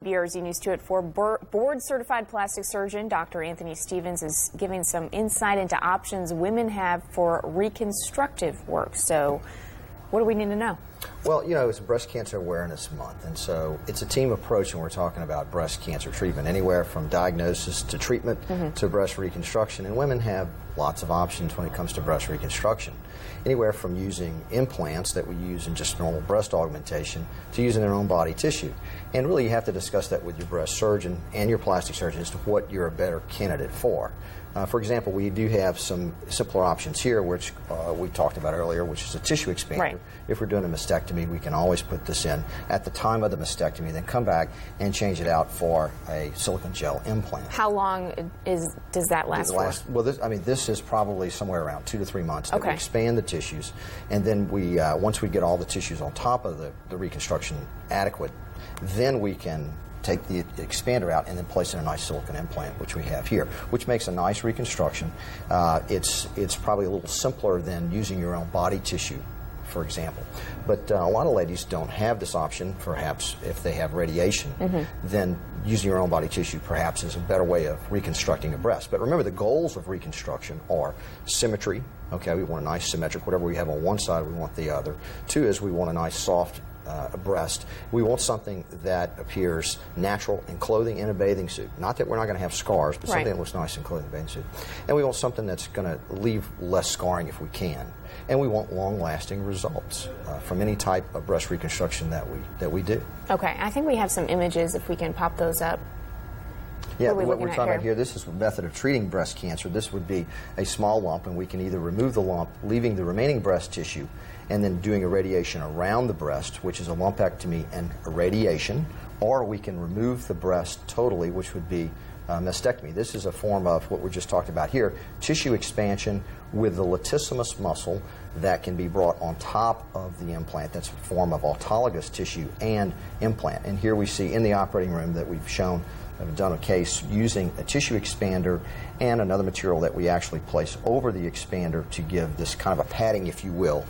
WBRZ News 2 at 4. Board-certified plastic surgeon Dr. Anthony Stevens is giving some insight into options women have for reconstructive work. So what do we need to know? Well, you know, it's Breast Cancer Awareness Month, and so it's a team approach when we're talking about breast cancer treatment, anywhere from diagnosis to treatment to breast reconstruction. And women have lots of options when it comes to breast reconstruction, anywhere from using implants that we use in just normal breast augmentation to using their own body tissue. And really, you have to discuss that with your breast surgeon and your plastic surgeon as to what you're a better candidate for. For example, we do have some simpler options here, which we talked about earlier, which is a tissue expander. Right. If we're doing a mastectomy, we can always put this in at the time of the mastectomy, then come back and change it out for a silicone gel implant. How long does that last for? Well, this is probably somewhere around 2 to 3 months. That Okay. we expand the tissues, and then we once we get all the tissues on top of the reconstruction adequate, then we can take the expander out and then place in a nice silicone implant, which we have here, which makes a nice reconstruction. It's probably a little simpler than using your own body tissue, for example. But a lot of ladies don't have this option. Perhaps if they have radiation, then using your own body tissue perhaps is a better way of reconstructing a breast. But remember, the goals of reconstruction are symmetry. Okay, we want a nice symmetric, whatever we have on one side, we want the other. 2 is we want a nice soft breast. We want something that appears natural in clothing in a bathing suit. Not that we're not going to have scars, but something that looks nice in clothing in a bathing suit. And we want something that's going to leave less scarring if we can. And we want long-lasting results from any type of breast reconstruction that we do. Okay, I think we have some images if we can pop those up. Yeah, what we're talking about here, this is a method of treating breast cancer. This would be a small lump, and we can either remove the lump, leaving the remaining breast tissue, and then doing irradiation around the breast, which is a lumpectomy and irradiation, or we can remove the breast totally, which would be mastectomy. This is a form of what we just talked about here, tissue expansion with the latissimus muscle that can be brought on top of the implant. That's a form of autologous tissue and implant. And here we see in the operating room that we've shown, I've done a case using a tissue expander and another material that we actually place over the expander to give this kind of a padding, if you will,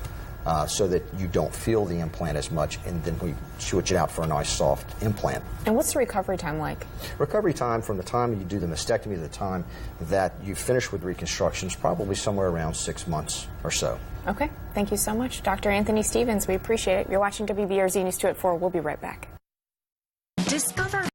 so that you don't feel the implant as much, and then we switch it out for a nice soft implant. And what's the recovery time like? Recovery time from the time you do the mastectomy to the time that you finish with reconstruction is probably somewhere around 6 months or so. Okay, thank you so much, Dr. Anthony Stevens. We appreciate it. You're watching WBRZ News 2 at 4. We'll be right back. Despite